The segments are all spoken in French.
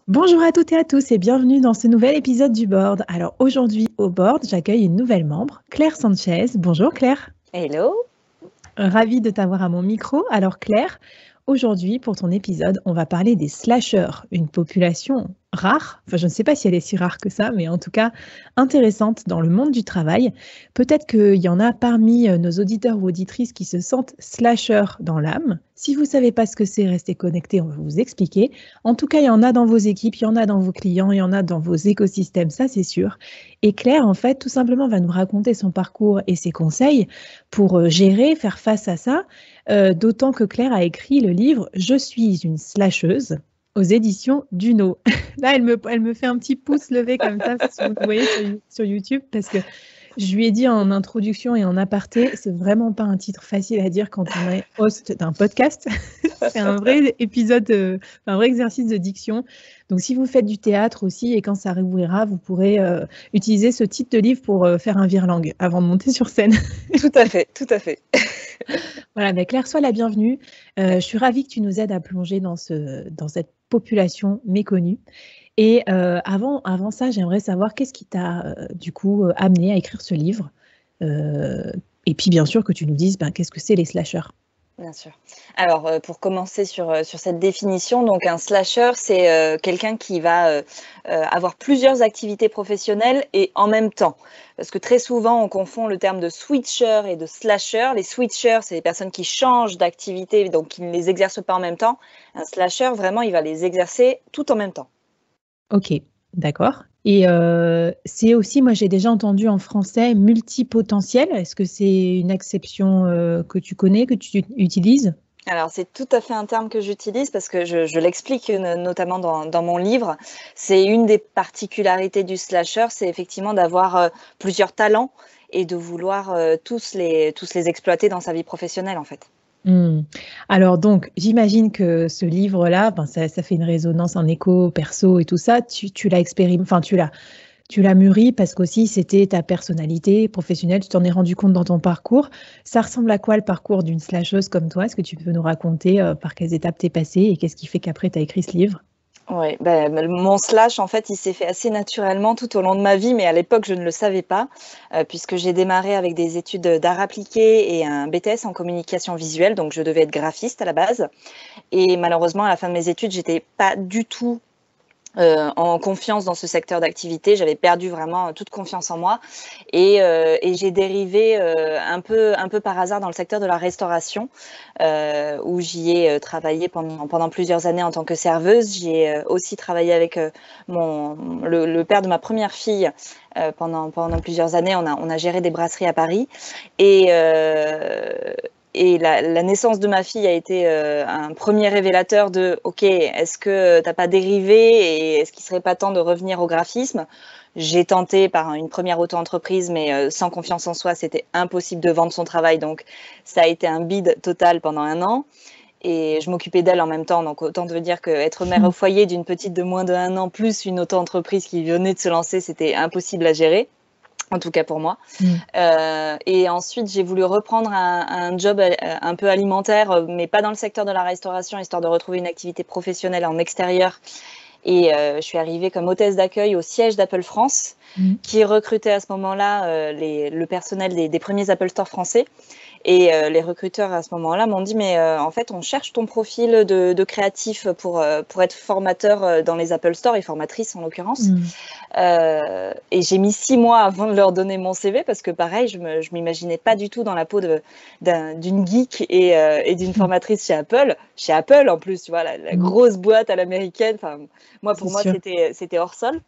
Bonjour à toutes et à tous et bienvenue dans ce nouvel épisode du Board. Alors aujourd'hui au Board, j'accueille une nouvelle membre, Claire Sanchez. Bonjour Claire. Hello. Ravie de t'avoir à mon micro. Alors Claire, aujourd'hui pour ton épisode, on va parler des slasheurs, une population rare. Enfin, je ne sais pas si elle est si rare que ça, mais en tout cas intéressante dans le monde du travail. Peut-être qu'il y en a parmi nos auditeurs ou auditrices qui se sentent slasheurs dans l'âme. Si vous ne savez pas ce que c'est, restez connectés, on va vous expliquer. En tout cas, il y en a dans vos équipes, il y en a dans vos clients, il y en a dans vos écosystèmes, ça c'est sûr. Et Claire, en fait, tout simplement, va nous raconter son parcours et ses conseils pour gérer, faire face à ça, d'autant que Claire a écrit le livre Je suis une slasheuse aux éditions Duno. Là, elle me fait un petit pouce levé comme ça, si vous le voyez sur YouTube, parce que je lui ai dit en introduction et en aparté, c'est vraiment pas un titre facile à dire quand on est host d'un podcast. C'est un vrai épisode, un vrai exercice de diction. Donc, si vous faites du théâtre aussi et quand ça réouvrira, vous pourrez utiliser ce titre de livre pour faire un virelangue avant de monter sur scène. Tout à fait, tout à fait. Voilà, mais Claire, sois la bienvenue. Je suis ravie que tu nous aides à plonger dans cette population méconnue. Et avant ça, j'aimerais savoir qu'est-ce qui t'a du coup amené à écrire ce livre. Et puis bien sûr que tu nous dises qu'est-ce que c'est les slashers. Bien sûr. Alors, pour commencer sur cette définition, donc un slasher, c'est quelqu'un qui va avoir plusieurs activités professionnelles et en même temps. Parce que très souvent, on confond le terme de switcher et de slasher. Les switchers, c'est les personnes qui changent d'activité, donc qui ne les exercent pas en même temps. Un slasher, vraiment, il va les exercer tout en même temps. Ok, d'accord. Et c'est aussi, moi j'ai déjà entendu en français, multipotentiel. Est-ce que c'est une acception que tu connais, que tu utilises? Alors, c'est tout à fait un terme que j'utilise parce que je l'explique notamment dans mon livre. C'est une des particularités du slasher, c'est effectivement d'avoir plusieurs talents et de vouloir tous les exploiter dans sa vie professionnelle, en fait. Alors donc, j'imagine que ce livre-là, ça fait une résonance, un écho perso et tout ça. Tu l'as expérimenté, enfin tu l'as mûri parce qu'aussi c'était ta personnalité professionnelle. Tu t'en es rendu compte dans ton parcours. Ça ressemble à quoi le parcours d'une slasheuse comme toi? Est-ce que tu peux nous raconter par quelles étapes t'es passée et qu'est-ce qui fait qu'après tu as écrit ce livre? Oui, mon slash, en fait, il s'est fait assez naturellement tout au long de ma vie, mais à l'époque, je ne le savais pas, puisque j'ai démarré avec des études d'art appliqué et un BTS en communication visuelle, donc je devais être graphiste à la base. Et malheureusement, à la fin de mes études, j'étais pas du tout en confiance dans ce secteur d'activité. J'avais perdu vraiment toute confiance en moi et j'ai dérivé un peu par hasard dans le secteur de la restauration où j'y ai travaillé pendant plusieurs années en tant que serveuse. J'y ai aussi travaillé avec le père de ma première fille pendant plusieurs années. On a géré des brasseries à Paris et la naissance de ma fille a été un premier révélateur de OK, est-ce que t'as pas dérivé et est-ce qu'il serait pas temps de revenir au graphisme? J'ai tenté par une première auto-entreprise, mais sans confiance en soi, c'était impossible de vendre son travail. Donc, ça a été un bide total pendant 1 an. Et je m'occupais d'elle en même temps. Donc, autant te dire qu'être mère au foyer d'une petite de moins de 1 an, plus une auto-entreprise qui venait de se lancer, c'était impossible à gérer. En tout cas pour moi. Et ensuite, j'ai voulu reprendre un job un peu alimentaire, mais pas dans le secteur de la restauration, histoire de retrouver une activité professionnelle en extérieur. Et je suis arrivée comme hôtesse d'accueil au siège d'Apple France, qui recrutait à ce moment-là le personnel des premiers Apple Store français. Et les recruteurs à ce moment-là m'ont dit mais en fait on cherche ton profil de créatif pour être formateur dans les Apple Store et formatrice en l'occurrence. Et j'ai mis 6 mois avant de leur donner mon CV parce que pareil je m'imaginais pas du tout dans la peau d'une geek et d'une formatrice chez Apple en plus, tu vois, la grosse boîte à l'américaine. Enfin pour moi c'était hors sol.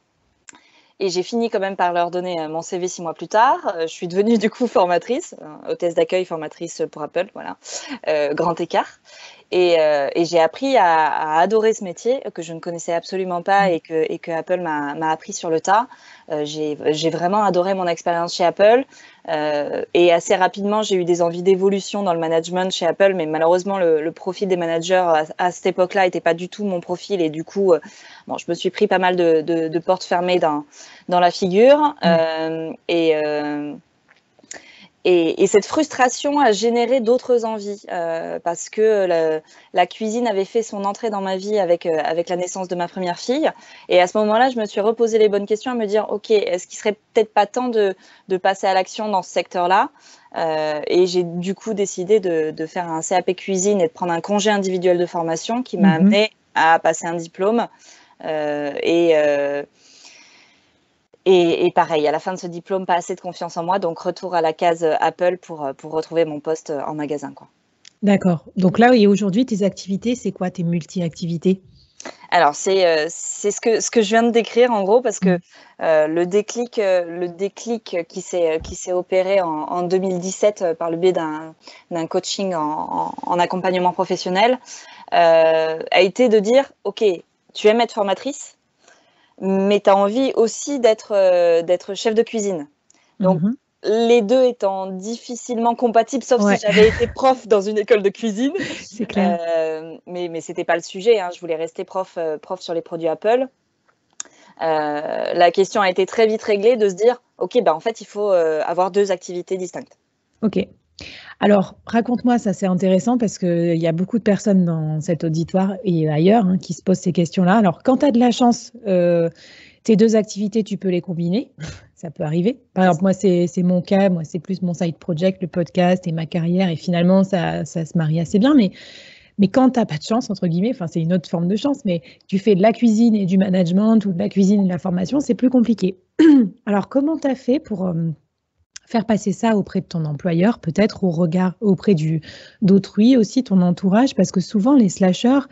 Et j'ai fini quand même par leur donner mon CV 6 mois plus tard. Je suis devenue du coup formatrice, hôtesse d'accueil, formatrice pour Apple, voilà, grand écart. Et j'ai appris à adorer ce métier que je ne connaissais absolument pas et que Apple m'a appris sur le tas. J'ai vraiment adoré mon expérience chez Apple et assez rapidement j'ai eu des envies d'évolution dans le management chez Apple, mais malheureusement le profil des managers à cette époque-là n'était pas du tout mon profil et du coup je me suis pris pas mal de portes fermées dans la figure Et cette frustration a généré d'autres envies parce que la cuisine avait fait son entrée dans ma vie avec la naissance de ma première fille. Et à ce moment-là, je me suis reposé les bonnes questions à me dire, OK, est-ce qu'il serait peut-être pas temps de passer à l'action dans ce secteur-là? Et j'ai du coup décidé de faire un CAP cuisine et de prendre un congé individuel de formation qui m'a amené à passer un diplôme. Et pareil, à la fin de ce diplôme, pas assez de confiance en moi, donc retour à la case Apple pour retrouver mon poste en magasin, quoi. D'accord. Donc là, et aujourd'hui, tes activités, c'est quoi tes multi-activités? Alors, c'est ce que je viens de décrire, en gros, parce que le déclic qui s'est opéré en 2017 par le biais d'un coaching en accompagnement professionnel a été de dire, OK, tu aimes être formatrice, mais tu as envie aussi d'être chef de cuisine. Donc, les deux étant difficilement compatibles, sauf si j'avais été prof dans une école de cuisine. C'est clair. Mais c'était pas le sujet, hein. Je voulais rester prof sur les produits Apple. La question a été très vite réglée de se dire, OK, en fait, il faut avoir deux activités distinctes. OK. Alors, raconte-moi, ça c'est intéressant parce qu'il y a beaucoup de personnes dans cet auditoire et ailleurs qui se posent ces questions-là. Alors, quand tu as de la chance, tes deux activités, tu peux les combiner. Ça peut arriver. Par exemple, moi, c'est mon cas. Moi, c'est plus mon side project, le podcast et ma carrière. Et finalement, ça se marie assez bien. Mais quand tu n'as pas de chance, entre guillemets, enfin, c'est une autre forme de chance, mais tu fais de la cuisine et du management ou de la cuisine et de la formation, c'est plus compliqué. Alors, comment tu as fait pour faire passer ça auprès de ton employeur, peut-être auprès d'autrui aussi, ton entourage, parce que souvent les slasheurs,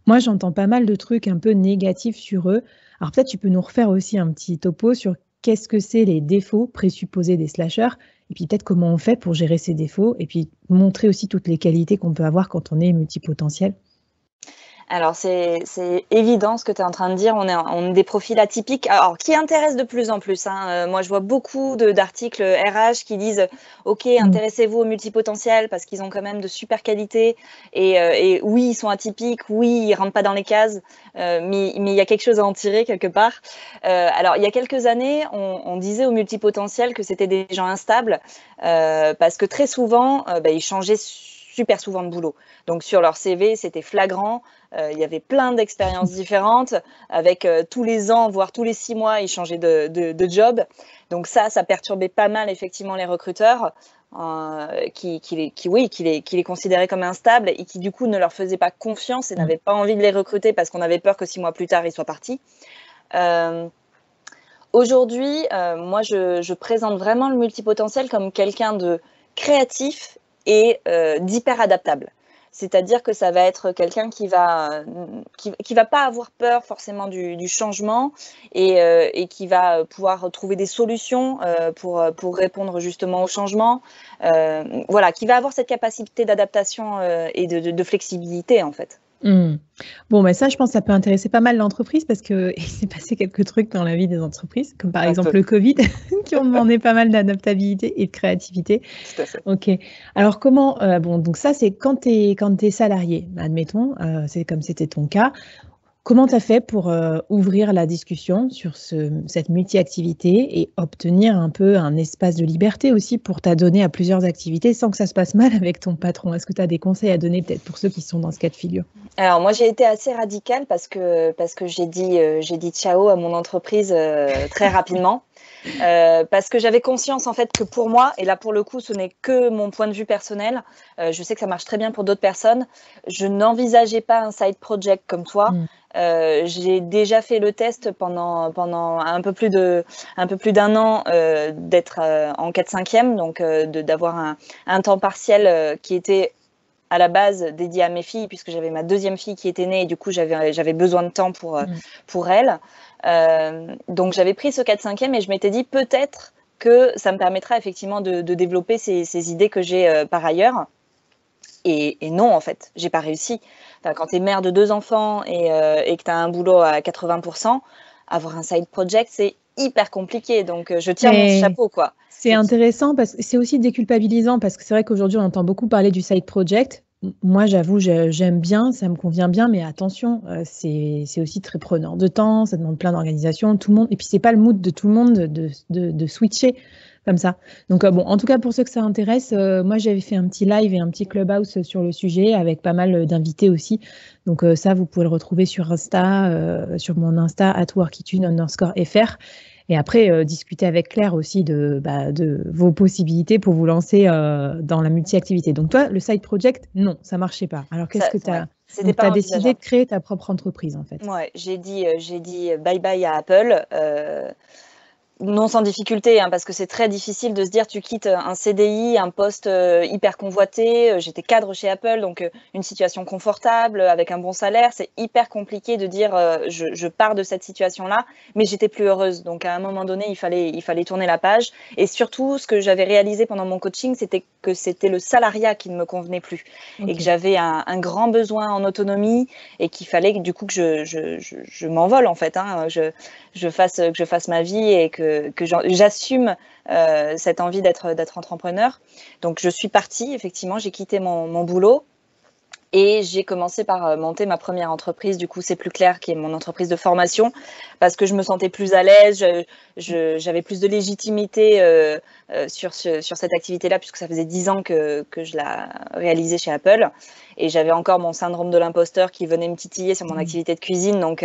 moi j'entends pas mal de trucs un peu négatifs sur eux. Alors peut-être tu peux nous refaire aussi un petit topo sur qu'est-ce que c'est les défauts présupposés des slasheurs, et puis peut-être comment on fait pour gérer ces défauts, et puis montrer aussi toutes les qualités qu'on peut avoir quand on est multipotentiel. Alors, c'est évident ce que tu es en train de dire. On est des profils atypiques, alors qui intéressent de plus en plus, hein. Moi, je vois beaucoup d'articles RH qui disent « OK, intéressez-vous aux multipotentiels parce qu'ils ont quand même de super qualités. Et oui, ils sont atypiques, oui, ils rentrent pas dans les cases, mais il y a quelque chose à en tirer quelque part. » Alors, il y a quelques années, on disait aux multipotentiels que c'était des gens instables parce que très souvent, ils changeaient super souvent de boulot. Donc sur leur CV, c'était flagrant. Il y avait plein d'expériences différentes. Avec tous les ans, voire tous les 6 mois, ils changeaient de job. Donc ça perturbait pas mal effectivement les recruteurs qui les considéraient comme instables et qui du coup ne leur faisaient pas confiance et n'avaient pas envie de les recruter parce qu'on avait peur que 6 mois plus tard, ils soient partis. Aujourd'hui, moi, je présente vraiment le multipotentiel comme quelqu'un de créatif et d'hyper adaptable. C'est-à-dire que ça va être quelqu'un qui va pas avoir peur forcément du changement et qui va pouvoir trouver des solutions pour répondre justement au changement. Voilà, qui va avoir cette capacité d'adaptation et de flexibilité en fait. Bon, ça, je pense que ça peut intéresser pas mal l'entreprise parce qu'il s'est passé quelques trucs dans la vie des entreprises, comme par exemple le Covid, qui ont demandé pas mal d'adaptabilité et de créativité. Tout à fait. OK. Alors, comment donc ça, c'est quand tu es salarié, admettons, c'est comme c'était ton cas. Comment tu as fait pour ouvrir la discussion sur cette multi-activité et obtenir un peu un espace de liberté aussi pour t'adonner à plusieurs activités sans que ça se passe mal avec ton patron? Est-ce que tu as des conseils à donner peut-être pour ceux qui sont dans ce cas de figure? Alors moi, j'ai été assez radicale parce que j'ai dit ciao à mon entreprise très rapidement. Parce que j'avais conscience en fait que pour moi, et là pour le coup ce n'est que mon point de vue personnel, je sais que ça marche très bien pour d'autres personnes, je n'envisageais pas un side project comme toi. J'ai déjà fait le test pendant un peu plus d'un an d'être en 4/5e, donc d'avoir un temps partiel qui était à la base dédié à mes filles, puisque j'avais ma deuxième fille qui était née et du coup j'avais besoin de temps pour elle. Donc j'avais pris ce 4/5e et je m'étais dit peut-être que ça me permettra effectivement de développer ces idées que j'ai par ailleurs. Et non, en fait, j'ai pas réussi. Quand tu es mère de 2 enfants et que tu as un boulot à 80%, avoir un side project, c'est hyper compliqué. Donc je tire mon chapeau, quoi. C'est intéressant parce que c'est aussi déculpabilisant parce que c'est vrai qu'aujourd'hui, on entend beaucoup parler du side project. Moi, j'avoue, j'aime bien, ça me convient bien, mais attention, c'est aussi très prenant de temps, ça demande plein d'organisation, tout le monde. Et puis, c'est pas le mood de tout le monde de switcher. comme ça. Donc bon, en tout cas, pour ceux que ça intéresse, moi j'avais fait un petit live et un petit clubhouse sur le sujet avec pas mal d'invités aussi. Donc ça, vous pouvez le retrouver sur Insta, sur mon Insta @workitude_fr. Et après, discuter avec Claire aussi de vos possibilités pour vous lancer dans la multi-activité. Donc toi, le side project, non, ça marchait pas. Alors qu'est-ce que tu as... C'était Donc, pas tu as décidé envisageable. de créer ta propre entreprise, en fait. Ouais, j'ai dit bye bye à Apple. Non sans difficulté, hein, parce que c'est très difficile de se dire tu quittes un CDI, un poste hyper convoité. J'étais cadre chez Apple, donc une situation confortable, avec un bon salaire. C'est hyper compliqué de dire je pars de cette situation-là, mais j'étais plus heureuse. Donc à un moment donné, il fallait tourner la page. Et surtout, ce que j'avais réalisé pendant mon coaching, c'était que c'était le salariat qui ne me convenait plus. Okay. Et que j'avais un grand besoin en autonomie et qu'il fallait du coup que je m'envole en fait, hein, que je fasse ma vie et que j'assume cette envie d'être entrepreneur. Donc je suis partie, effectivement, j'ai quitté mon boulot et j'ai commencé par monter ma première entreprise. Du coup, c'est plus clair, qui est mon entreprise de formation, parce que je me sentais plus à l'aise, j'avais plus de légitimité sur cette activité-là, puisque ça faisait 10 ans que je la réalisais chez Apple. Et j'avais encore mon syndrome de l'imposteur qui venait me titiller sur mon activité de cuisine. Donc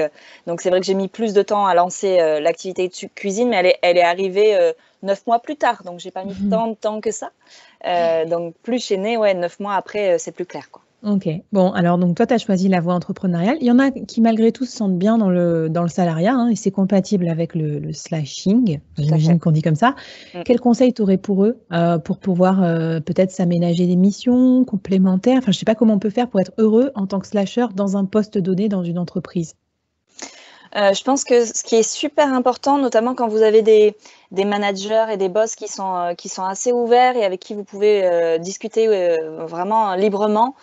c'est vrai que j'ai mis plus de temps à lancer l'activité de cuisine, mais elle est arrivée 9 mois plus tard. Donc, j'ai pas mis tant de temps que ça. Donc, plus je suis née, 9 mois après, c'est plus clair, quoi. Ok. Bon, alors donc toi, tu as choisi la voie entrepreneuriale. Il y en a qui, malgré tout, se sentent bien dans le salariat, hein, et c'est compatible avec le slashing, j'imagine qu'on dit comme ça. Quel conseil tu aurais pour eux pour pouvoir peut-être s'aménager des missions complémentaires? Enfin, je ne sais pas comment on peut faire pour être heureux en tant que slasher dans un poste donné dans une entreprise. Je pense que ce qui est super important, notamment quand vous avez des managers et des boss qui sont assez ouverts et avec qui vous pouvez discuter vraiment librement,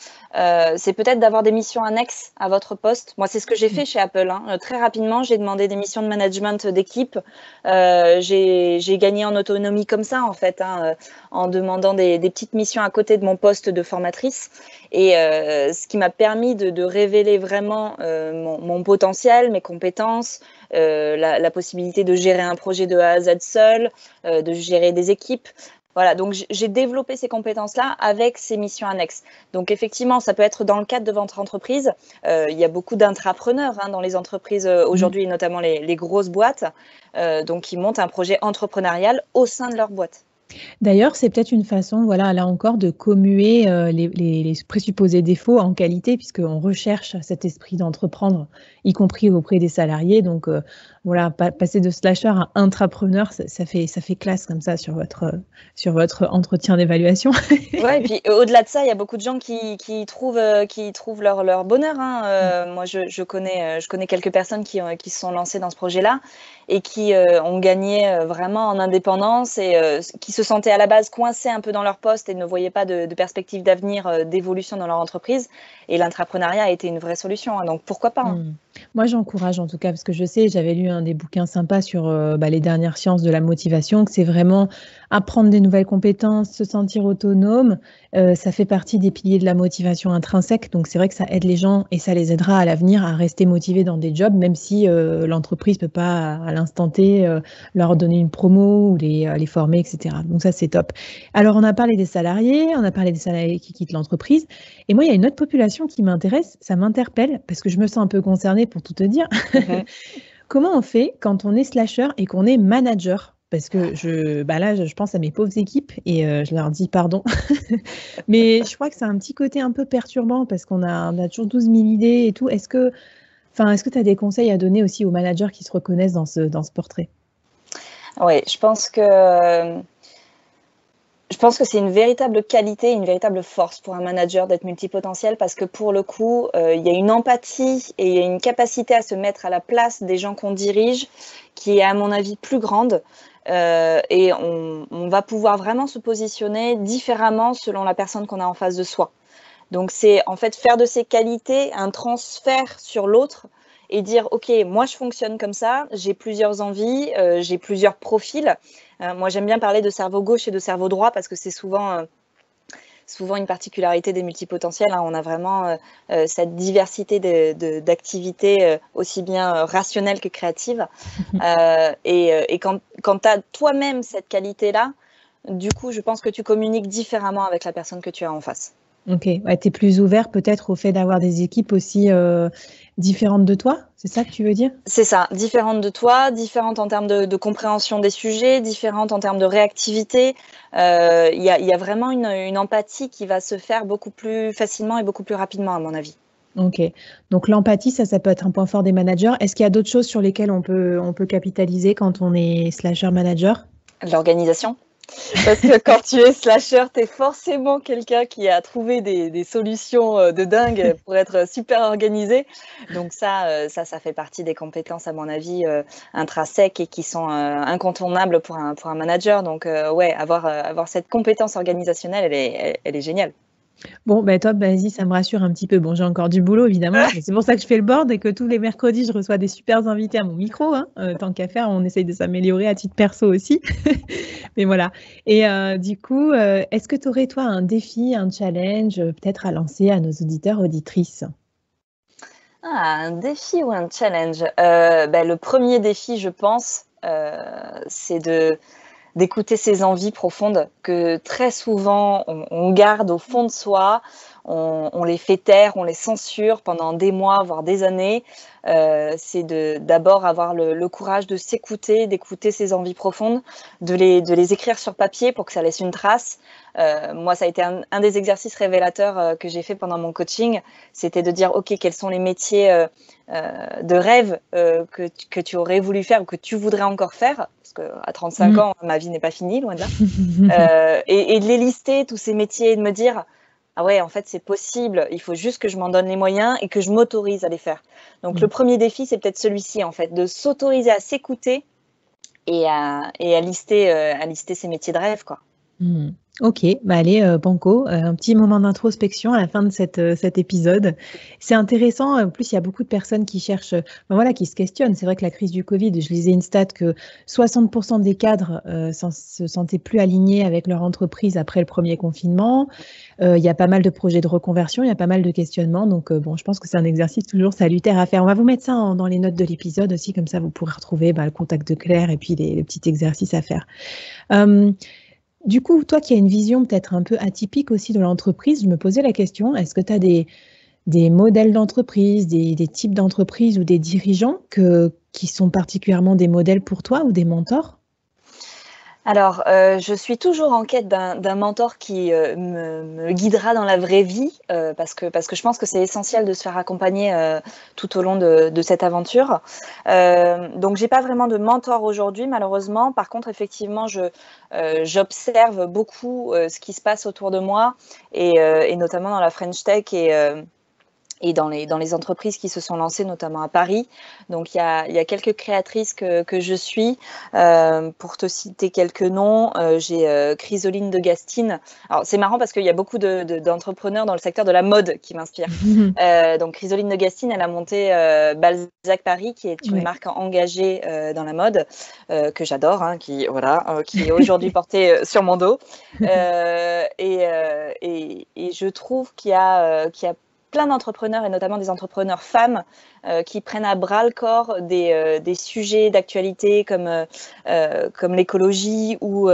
c'est peut-être d'avoir des missions annexes à votre poste. Moi, c'est ce que j'ai fait chez Apple, hein. Très rapidement, j'ai demandé des missions de management d'équipe. J'ai gagné en autonomie comme ça, en fait, hein, en demandant des petites missions à côté de mon poste de formatrice. Et ce qui m'a permis de révéler vraiment mon potentiel, mes compétences, la possibilité de gérer un projet de A à Z seul, de gérer des équipes. Voilà, donc j'ai développé ces compétences-là avec ces missions annexes. Donc effectivement, ça peut être dans le cadre de votre entreprise. Il y a beaucoup d'intrapreneurs dans les entreprises aujourd'hui, et notamment les grosses boîtes, donc qui montent un projet entrepreneurial au sein de leur boîte. D'ailleurs, c'est peut-être une façon, voilà, là encore, de commuer les présupposés défauts en qualité, puisqu'on recherche cet esprit d'entreprendre, y compris auprès des salariés. Donc, voilà, passer de slasher à intrapreneur, ça fait classe comme ça sur votre entretien d'évaluation. Ouais, et puis au-delà de ça, il y a beaucoup de gens qui trouvent leur bonheur, hein. Moi, je connais quelques personnes qui se sont lancées dans ce projet-là et qui ont gagné vraiment en indépendance et qui se sentaient à la base coincés un peu dans leur poste et ne voyaient pas de perspective d'avenir, d'évolution dans leur entreprise. Et l'intrapreneuriat a été une vraie solution, hein, donc pourquoi pas, hein. Moi, j'encourage en tout cas, parce que je sais, j'avais lu un des bouquins sympas sur les dernières sciences de la motivation, que c'est vraiment apprendre des nouvelles compétences, se sentir autonome. Ça fait partie des piliers de la motivation intrinsèque. Donc, c'est vrai que ça aide les gens et ça les aidera à l'avenir à rester motivés dans des jobs, même si l'entreprise ne peut pas, à l'instant T, leur donner une promo ou les former, etc. Donc, ça, c'est top. Alors, on a parlé des salariés, on a parlé des salariés qui quittent l'entreprise. Et moi, il y a une autre population qui m'intéresse, ça m'interpelle, parce que je me sens un peu concernée pour tout te dire. Comment on fait quand on est slasher et qu'on est manager? Parce que là, je pense à mes pauvres équipes et je leur dis pardon. Mais je crois que c'est un petit côté un peu perturbant parce qu'on a toujours 12 000 idées et tout. Est-ce que tu as des conseils à donner aussi aux managers qui se reconnaissent dans ce portrait? Oui, je pense que c'est une véritable qualité, une véritable force pour un manager d'être multipotentiel parce que pour le coup, il y a une empathie et il y a une capacité à se mettre à la place des gens qu'on dirige qui est à mon avis plus grande. Et on va pouvoir vraiment se positionner différemment selon la personne qu'on a en face de soi. Donc c'est en fait faire de ces qualités un transfert sur l'autre et dire ok, moi je fonctionne comme ça, j'ai plusieurs envies, j'ai plusieurs profils. Moi j'aime bien parler de cerveau gauche et de cerveau droit parce que c'est souvent une particularité des multipotentiels, hein. On a vraiment cette diversité d'activités aussi bien rationnelles que créatives. Et quand tu as toi-même cette qualité-là, Du coup, je pense que tu communiques différemment avec la personne que tu as en face. Ok, ouais, tu es plus ouvert peut-être au fait d'avoir des équipes aussi différentes de toi, c'est ça que tu veux dire? C'est ça, différentes de toi, différentes en termes de compréhension des sujets, différentes en termes de réactivité. Y a vraiment une empathie qui va se faire beaucoup plus facilement et beaucoup plus rapidement, à mon avis. Ok, donc l'empathie, ça peut être un point fort des managers. Est-ce qu'il y a d'autres choses sur lesquelles on peut capitaliser quand on est slasher manager? L'organisation. Parce que quand tu es slasher, tu es forcément quelqu'un qui a trouvé des solutions de dingue pour être super organisé. Donc ça fait partie des compétences, à mon avis, intrinsèques et qui sont incontournables pour un manager. Donc ouais, avoir cette compétence organisationnelle, elle est géniale. Bon, ben top, vas-y, ça me rassure un petit peu. Bon, j'ai encore du boulot, évidemment. C'est pour ça que je fais le board et que tous les mercredis, je reçois des super invités à mon micro, hein. Tant qu'à faire, on essaye de s'améliorer à titre perso aussi. Mais voilà. Et du coup, est-ce que tu aurais, toi, un défi, un challenge, peut-être à lancer à nos auditeurs, auditrices? Ah, un défi ou un challenge? Le premier défi, je pense, c'est d'écouter ses envies profondes que très souvent on garde au fond de soi, on les fait taire, on les censure pendant des mois, voire des années. C'est d'abord avoir le courage de s'écouter, d'écouter ses envies profondes, de les écrire sur papier pour que ça laisse une trace. Moi, ça a été un des exercices révélateurs que j'ai fait pendant mon coaching, c'était de dire, OK, quels sont les métiers de rêve que tu aurais voulu faire ou que tu voudrais encore faire, parce qu'à 35 ans, ma vie n'est pas finie, loin de là. Et de les lister, tous ces métiers, et de me dire, ah ouais, en fait, c'est possible, il faut juste que je m'en donne les moyens et que je m'autorise à les faire. Donc, le premier défi, c'est peut-être celui-ci, en fait, de s'autoriser à s'écouter et à lister ses métiers de rêve, quoi. Ok, bah allez, Banco, un petit moment d'introspection à la fin de cet épisode. C'est intéressant, en plus il y a beaucoup de personnes qui cherchent, ben voilà, qui se questionnent. C'est vrai que la crise du Covid, je lisais une stat que 60% des cadres se sentaient plus alignés avec leur entreprise après le premier confinement. Il y a pas mal de projets de reconversion, il y a pas mal de questionnements. Donc bon, je pense que c'est un exercice toujours salutaire à faire. On va vous mettre ça dans les notes de l'épisode aussi, comme ça vous pourrez retrouver le contact de Claire et puis les petits exercices à faire. Du coup, toi qui as une vision peut-être un peu atypique aussi de l'entreprise, je me posais la question, est-ce que tu as des modèles d'entreprise, des types d'entreprise ou des dirigeants qui sont particulièrement des modèles pour toi ou des mentors? Alors, je suis toujours en quête d'un mentor qui me guidera dans la vraie vie, parce que je pense que c'est essentiel de se faire accompagner tout au long de cette aventure. Donc, j'ai pas vraiment de mentor aujourd'hui, malheureusement. Par contre, effectivement, j'observe beaucoup ce qui se passe autour de moi et notamment dans la French Tech et dans les entreprises qui se sont lancées, notamment à Paris. Donc, il y a quelques créatrices que je suis. Pour te citer quelques noms, j'ai Chrysoline de Gastine. Alors, c'est marrant parce qu'il y a beaucoup d'entrepreneurs dans le secteur de la mode qui m'inspirent. Donc, Chrysoline de Gastine, elle a monté Balzac Paris, qui est une marque engagée dans la mode, que j'adore, hein, qui est aujourd'hui portée sur mon dos. Et je trouve qu'il y a plein d'entrepreneurs et notamment des entrepreneurs femmes qui prennent à bras le corps des sujets d'actualité comme l'écologie ou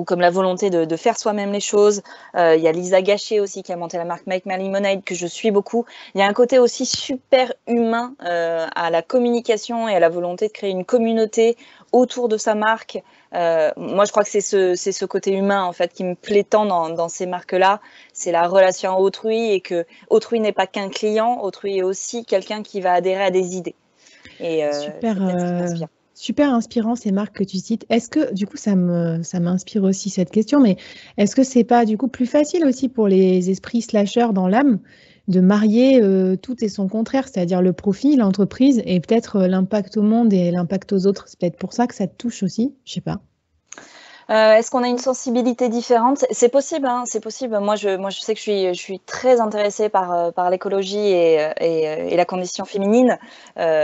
comme la volonté de faire soi-même les choses. Il y a Lisa Gachet aussi qui a monté la marque Make My Lemonade que je suis beaucoup. Il y a un côté aussi super humain à la communication et à la volonté de créer une communauté autour de sa marque. Moi, je crois que c'est ce côté humain en fait qui me plaît tant dans ces marques-là. C'est la relation à autrui et que autrui n'est pas qu'un client, autrui est aussi quelqu'un qui va adhérer à des idées. Et Super, c'est peut-être ce qui m'inspire. super inspirant ces marques que tu cites. Est-ce que, du coup, ça m'inspire aussi cette question, mais est-ce que c'est pas du coup plus facile aussi pour les esprits slasheurs dans l'âme de marier tout et son contraire, c'est-à-dire le profit, l'entreprise et peut-être l'impact au monde et l'impact aux autres. C'est peut-être pour ça que ça te touche aussi, je sais pas. Est-ce qu'on a une sensibilité différente? C'est possible, hein, c'est possible. Moi, je sais que je suis très intéressée par l'écologie et la condition féminine.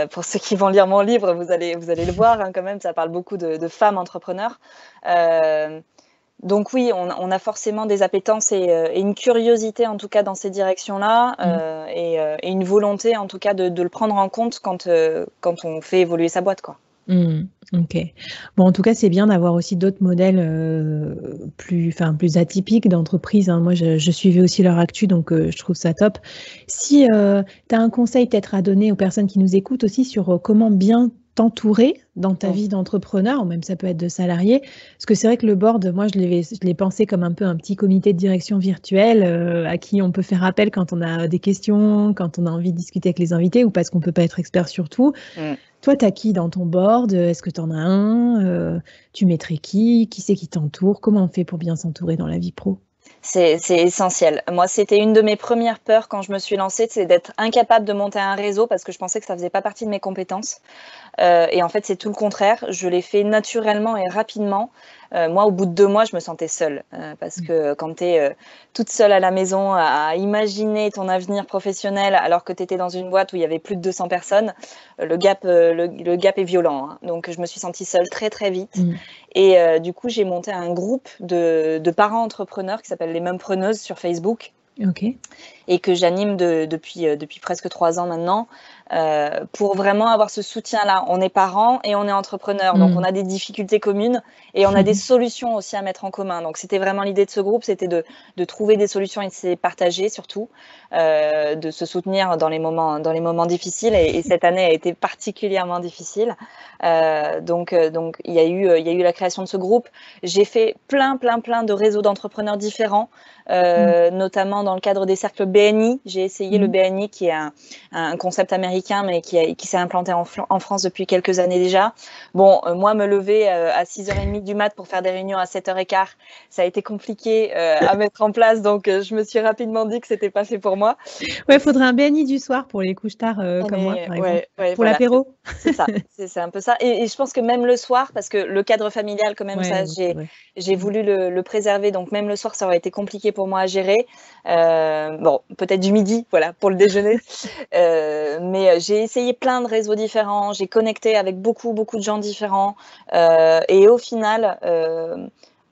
Pour ceux qui vont lire mon livre, vous allez le voir, hein, quand même, ça parle beaucoup de femmes entrepreneurs. Donc oui, on a forcément des appétences et une curiosité, en tout cas, dans ces directions-là, et une volonté, en tout cas, de le prendre en compte quand on fait évoluer sa boîte, quoi. Mmh. OK. Bon, en tout cas, c'est bien d'avoir aussi d'autres modèles, plus atypiques d'entreprise, hein. Moi, je suivais aussi leur actu, donc je trouve ça top. Si, tu as un conseil peut-être à donner aux personnes qui nous écoutent aussi sur, comment bien t'entourer dans ta Mmh. vie d'entrepreneur, ou même ça peut être de salarié. Parce que c'est vrai que le board, moi, je l'ai pensé comme un peu un petit comité de direction virtuel, à qui on peut faire appel quand on a des questions, quand on a envie de discuter avec les invités ou parce qu'on peut pas être expert sur tout. Mmh. Toi, tu as qui dans ton board? Est-ce que tu en as un? Tu mettrais qui? Qui c'est qui t'entoure? Comment on fait pour bien s'entourer dans la vie pro? C'est essentiel. Moi, c'était une de mes premières peurs quand je me suis lancée, c'est d'être incapable de monter un réseau parce que je pensais que ça faisait pas partie de mes compétences. Et en fait, c'est tout le contraire. Je l'ai fait naturellement et rapidement. Moi, au bout de 2 mois, je me sentais seule, parce que quand tu es, toute seule à la maison à imaginer ton avenir professionnel alors que tu étais dans une boîte où il y avait plus de 200 personnes, le gap est violent, hein. Donc je me suis sentie seule très, très vite Mmh. et du coup, j'ai monté un groupe de parents entrepreneurs qui s'appelle Les Mumpreneuses sur Facebook OK. et que j'anime depuis presque 3 ans maintenant, pour vraiment avoir ce soutien-là. On est parents et on est entrepreneurs, donc on Mmh. a des difficultés communes et on a des solutions aussi à mettre en commun. Donc c'était vraiment l'idée de ce groupe, c'était de trouver des solutions et de se les partager surtout, de se soutenir dans les moments difficiles et cette année a été particulièrement difficile. Donc il y a eu la création de ce groupe. J'ai fait plein de réseaux d'entrepreneurs différents, Mmh. notamment dans le cadre des cercles BNI. J'ai essayé le Mmh. BNI qui est un concept américain, mais qui s'est implanté en France depuis quelques années déjà. Bon, moi, me lever à 6h30 du mat pour faire des réunions à 7h15, ça a été compliqué à mettre en place, donc je me suis rapidement dit que c'était pas fait pour moi. Ouais, il faudrait un BNI du soir pour les couches tard, comme moi, Mais par exemple. ouais, Pour voilà, l'apéro? c'est ça, c'est un peu ça et je pense que même le soir, parce que le cadre familial quand même, Ouais, ça oui, c'est vrai. j'ai Mmh. voulu le préserver, donc même le soir, ça aurait été compliqué pour moi à gérer. Bon, peut-être du midi, voilà, pour le déjeuner. Mais j'ai essayé plein de réseaux différents, j'ai connecté avec beaucoup de gens différents, et au final,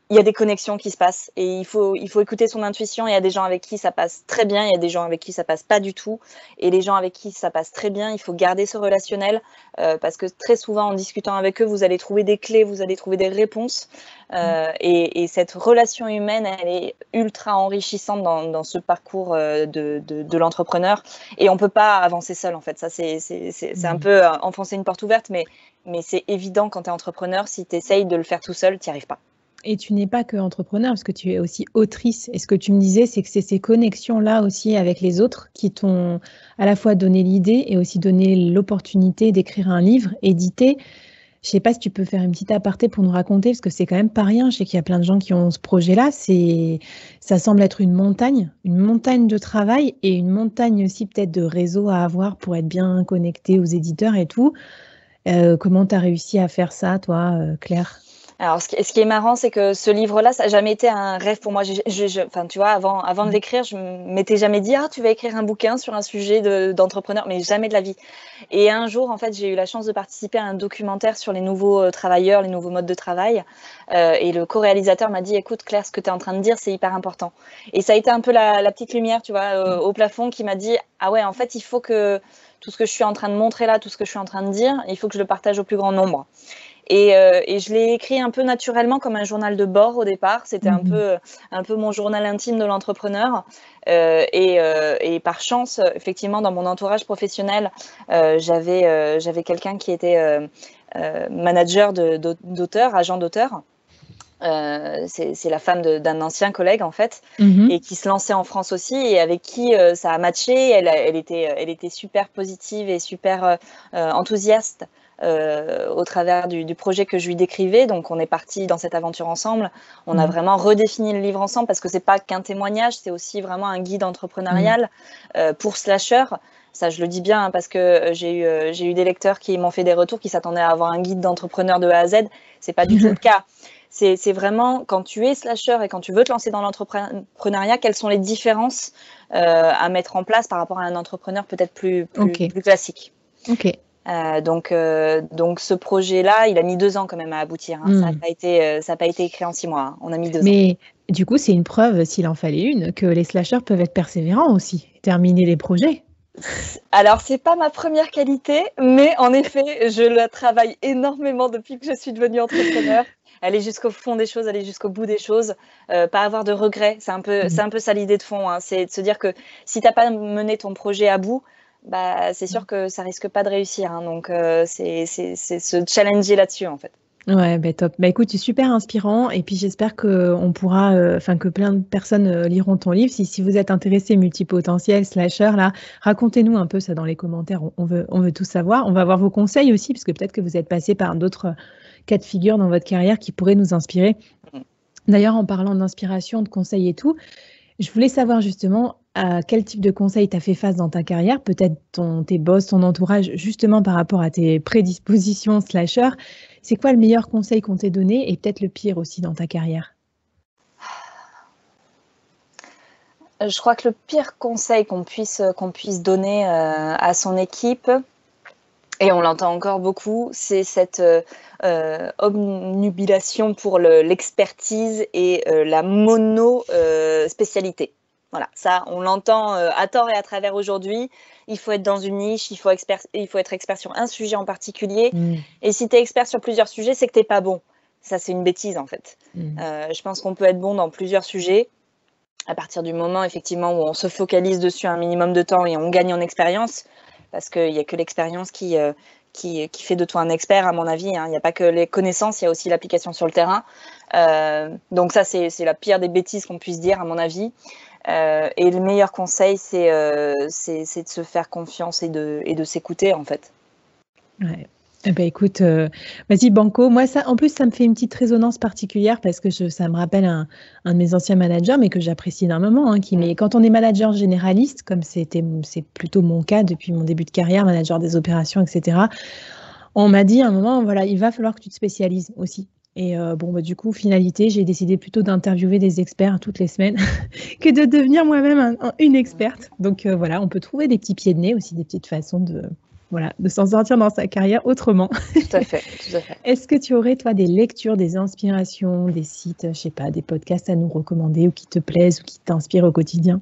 il y a des connexions qui se passent et il faut écouter son intuition. Il y a des gens avec qui ça passe très bien, il y a des gens avec qui ça passe pas du tout et les gens avec qui ça passe très bien, il faut garder ce relationnel, parce que très souvent en discutant avec eux, vous allez trouver des clés, vous allez trouver des réponses, Mmh. et cette relation humaine, elle est ultra enrichissante dans ce parcours, de l'entrepreneur et on peut pas avancer seul en fait. Ça c'est un Mmh. peu, enfoncer une porte ouverte mais c'est évident quand tu es entrepreneur, si tu essayes de le faire tout seul, tu y arrives pas. Et tu n'es pas que entrepreneur parce que tu es aussi autrice. Et ce que tu me disais, c'est que c'est ces connexions-là aussi avec les autres qui t'ont à la fois donné l'idée et aussi donné l'opportunité d'écrire un livre édité. Je sais pas si tu peux faire une petite aparté pour nous raconter, parce que c'est quand même pas rien. Je sais qu'il y a plein de gens qui ont ce projet-là. Ça semble être une montagne de travail et une montagne aussi peut-être de réseau à avoir pour être bien connecté aux éditeurs et tout. Comment tu as réussi à faire ça, toi, Claire? Alors, ce qui est marrant, c'est que ce livre-là, ça n'a jamais été un rêve pour moi. Enfin, tu vois, avant de Mmh. l'écrire, je m'étais jamais dit, ah, tu vas écrire un bouquin sur un sujet d'entrepreneur, mais jamais de la vie. Et un jour, en fait, j'ai eu la chance de participer à un documentaire sur les nouveaux travailleurs, les nouveaux modes de travail. Et le co-réalisateur m'a dit, écoute, Claire, ce que tu es en train de dire, c'est hyper important. Et ça a été un peu la petite lumière, tu vois, Mmh. au plafond qui m'a dit, ah ouais, en fait, il faut que tout ce que je suis en train de montrer là, tout ce que je suis en train de dire, il faut que je le partage au plus grand nombre. Et je l'ai écrit un peu naturellement comme un journal de bord au départ. C'était Mmh. un peu mon journal intime de l'entrepreneur. Et par chance, effectivement, dans mon entourage professionnel, j'avais quelqu'un qui était manager d'auteur, agent d'auteur. C'est la femme d'un ancien collègue en fait, Mmh. et qui se lançait en France aussi et avec qui ça a matché. Elle était super positive et super enthousiaste au travers du projet que je lui décrivais. Donc on est parti dans cette aventure ensemble. On a Mmh. vraiment redéfini le livre ensemble parce que c'est pas qu'un témoignage, c'est aussi vraiment un guide Mmh. entrepreneurial pour slasheurs. Ça, je le dis bien hein, parce que j'ai eu des lecteurs qui m'ont fait des retours qui s'attendaient à avoir un guide d'entrepreneur de A à Z. C'est pas du tout le cas. C'est vraiment quand tu es slasher et quand tu veux te lancer dans l'entrepreneuriat, quelles sont les différences à mettre en place par rapport à un entrepreneur peut-être OK. plus classique. OK. Donc ce projet-là, il a mis 2 ans quand même à aboutir. Hein. Mmh. Ça a pas été écrit en 6 mois. Hein. On a mis 2 ans. Mais du coup, c'est une preuve, s'il en fallait une, que les slasheurs peuvent être persévérants aussi, terminer les projets. Alors, c'est pas ma première qualité, mais en effet, je la travaille énormément depuis que je suis devenue entrepreneur. Aller jusqu'au fond des choses, aller jusqu'au bout des choses, pas avoir de regrets. C'est un peu ça l'idée de fond, hein. C'est de se dire que si t'as pas mené ton projet à bout, bah, c'est sûr que ça risque pas de réussir, hein. Donc, c'est se challenger là-dessus, en fait. Ouais, bah, top. Bah, écoute, c'est super inspirant et puis j'espère qu'on pourra, enfin que plein de personnes liront ton livre. Si vous êtes intéressé, multipotentiel, slasher, là, racontez-nous un peu ça dans les commentaires. On veut tout savoir. On va avoir vos conseils aussi, parce que peut-être que vous êtes passé par d'autres cas de figure dans votre carrière qui pourraient nous inspirer. D'ailleurs, en parlant d'inspiration, de conseils et tout, je voulais savoir justement à quel type de conseils tu as fait face dans ta carrière, peut-être tes boss, ton entourage, justement par rapport à tes prédispositions slasher. C'est quoi le meilleur conseil qu'on t'ait donné et peut-être le pire aussi dans ta carrière? Je crois que le pire conseil qu'on puisse donner à son équipe, et on l'entend encore beaucoup, c'est cette obnubilation pour l'expertise et la mono-spécialité. Voilà, ça, on l'entend à tort et à travers aujourd'hui. Il faut être dans une niche, il faut être expert sur un sujet en particulier. Et si tu es expert sur plusieurs sujets, c'est que tu n'es pas bon. Ça, c'est une bêtise, en fait. Je pense qu'on peut être bon dans plusieurs sujets. À partir du moment, effectivement, où on se focalise dessus un minimum de temps et on gagne en expérience, parce qu'il n'y a que l'expérience qui fait de toi un expert, à mon avis, hein. Il n'y a pas que les connaissances, il y a aussi l'application sur le terrain. Donc ça, c'est la pire des bêtises qu'on puisse dire, à mon avis. Et le meilleur conseil, c'est de se faire confiance et de s'écouter, en fait. Ouais. Eh ben, écoute, vas-y Banco. Moi, ça, en plus, ça me fait une petite résonance particulière parce que ça me rappelle un de mes anciens managers, mais que j'apprécie énormément, hein, quand on est manager généraliste, comme c'est plutôt mon cas depuis mon début de carrière, manager des opérations, etc., on m'a dit à un moment, voilà, il va falloir que tu te spécialises aussi. Et bon, bah, du coup, finalité, j'ai décidé plutôt d'interviewer des experts toutes les semaines que de devenir moi-même une experte. Donc voilà, on peut trouver des petits pieds de nez aussi, des petites façons de s'en sortir dans sa carrière autrement. Tout à fait, tout à fait. Est-ce que tu aurais, toi, des lectures, des inspirations, des sites, je sais pas, des podcasts à nous recommander ou qui te plaisent ou qui t'inspirent au quotidien?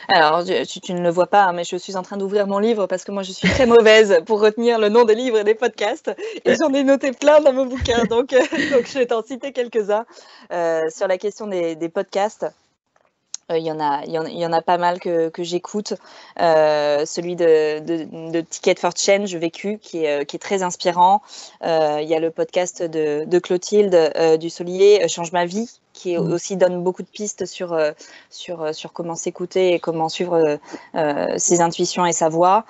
Alors, tu ne le vois pas, mais je suis en train d'ouvrir mon livre parce que moi, je suis très mauvaise pour retenir le nom des livres et des podcasts. Et j'en ai noté plein dans mon bouquin, donc je vais t'en citer quelques-uns. Sur la question des podcasts, il y en a pas mal que j'écoute. Celui de Ticket for Change vécu, qui est très inspirant. Il y a le podcast de Clotilde Dussolier, Change ma vie, qui aussi donne beaucoup de pistes sur comment s'écouter et comment suivre ses intuitions et sa voix.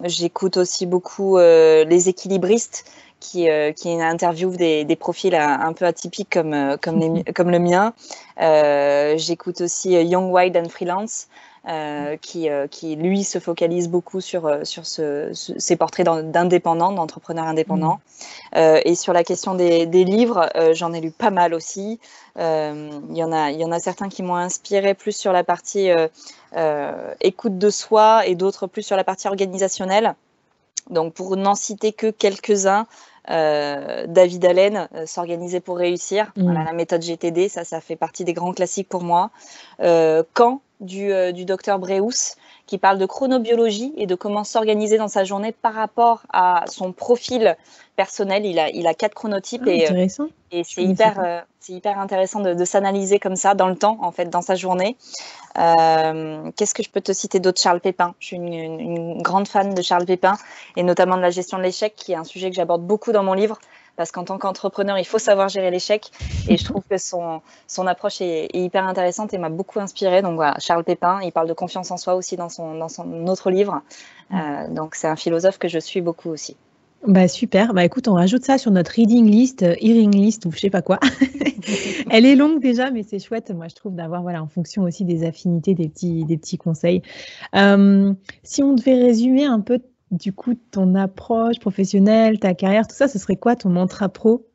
J'écoute aussi beaucoup Les Équilibristes, qui interviewe des profils un peu atypiques comme le mien. J'écoute aussi Young, Wild and Freelance, qui lui se focalise beaucoup sur ces portraits d'indépendants, d'entrepreneurs indépendants. Et sur la question des livres, j'en ai lu pas mal aussi. Il y en a certains qui m'ont inspiré plus sur la partie écoute de soi et d'autres plus sur la partie organisationnelle. Donc pour n'en citer que quelques-uns, David Allen, S'organiser pour réussir, voilà, la méthode GTD, ça fait partie des grands classiques pour moi. Quand du docteur Breus, qui parle de chronobiologie et de comment s'organiser dans sa journée par rapport à son profil personnel. Il a 4 chronotypes et c'est hyper intéressant de s'analyser comme ça dans le temps, en fait, dans sa journée. Qu'est-ce que je peux te citer d'autre? Charles Pépin. Je suis une grande fan de Charles Pépin et notamment de la gestion de l'échec, qui est un sujet que j'aborde beaucoup dans mon livre, parce qu'en tant qu'entrepreneur, il faut savoir gérer l'échec, et je trouve que son approche est hyper intéressante et m'a beaucoup inspirée. Donc voilà, Charles Pépin, il parle de confiance en soi aussi dans son autre livre. Donc c'est un philosophe que je suis beaucoup aussi. Bah super, bah écoute, on rajoute ça sur notre reading list, hearing list ou je sais pas quoi. Elle est longue déjà, mais c'est chouette, moi je trouve, d'avoir, voilà, en fonction aussi des affinités, des petits conseils. Si on devait résumer un peu du coup ton approche professionnelle, ta carrière, tout ça, ce serait quoi ton mantra pro?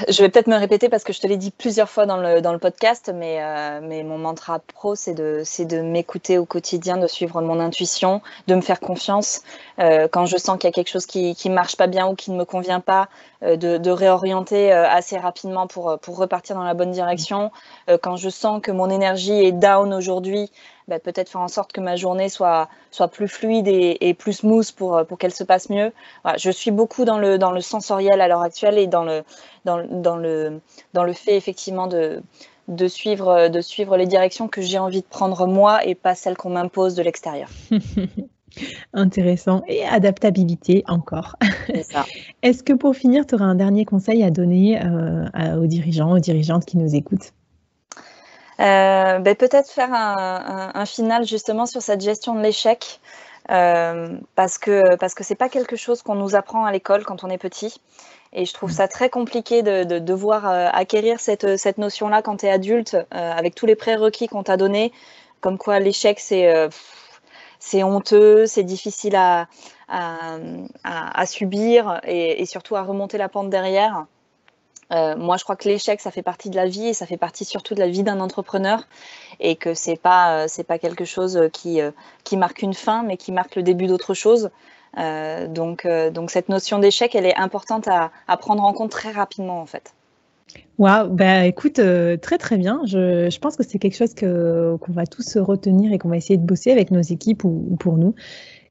Je vais peut-être me répéter parce que je te l'ai dit plusieurs fois dans le podcast, mais mon mantra pro, c'est de m'écouter au quotidien, de suivre mon intuition, de me faire confiance. Quand je sens qu'il y a quelque chose qui marche pas bien ou qui ne me convient pas, de réorienter assez rapidement pour repartir dans la bonne direction. Quand je sens que mon énergie est down aujourd'hui, peut-être faire en sorte que ma journée soit plus fluide et plus smooth pour qu'elle se passe mieux. Voilà, je suis beaucoup dans le sensoriel à l'heure actuelle et dans le fait effectivement de suivre les directions que j'ai envie de prendre moi et pas celles qu'on m'impose de l'extérieur. Intéressant et adaptabilité encore. C'est ça. Est-ce que pour finir, tu aurais un dernier conseil à donner, aux dirigeants, aux dirigeantes qui nous écoutent? Peut-être faire un final justement sur cette gestion de l'échec, parce que c'est pas quelque chose qu'on nous apprend à l'école quand on est petit et je trouve ça très compliqué de devoir, acquérir cette notion-là quand tu es adulte, avec tous les prérequis qu'on t'a donnés. Comme quoi l'échec c'est honteux, c'est difficile à subir et surtout à remonter la pente derrière. Moi, je crois que l'échec, ça fait partie de la vie et ça fait partie surtout de la vie d'un entrepreneur et que c'est pas quelque chose qui marque une fin, mais qui marque le début d'autre chose. Donc cette notion d'échec, elle est importante à prendre en compte très rapidement, en fait. Waouh, bah, écoute, très, très bien. Je pense que c'est quelque chose qu'on va tous retenir et qu'on va essayer de bosser avec nos équipes ou pour nous.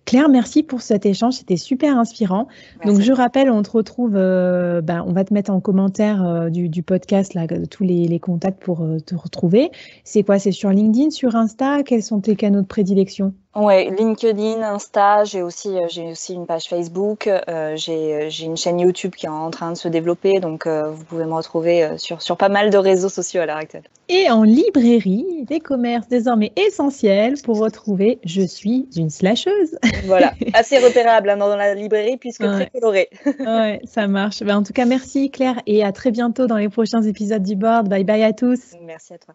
Claire, merci pour cet échange, c'était super inspirant. Merci. Donc, je rappelle, on te retrouve, on va te mettre en commentaire du podcast là, tous les contacts pour te retrouver. C'est quoi? C'est sur LinkedIn, sur Insta? Quels sont tes canaux de prédilection? Ouais, LinkedIn, Insta, j'ai aussi une page Facebook, j'ai une chaîne YouTube qui est en train de se développer, donc vous pouvez me retrouver sur pas mal de réseaux sociaux à l'heure actuelle. Et en librairie, des commerces désormais essentiels pour retrouver Je suis une slasheuse. Voilà, assez repérable dans la librairie puisque très coloré. Ouais, ça marche. En tout cas, merci Claire et à très bientôt dans les prochains épisodes du board. Bye bye à tous. Merci à toi.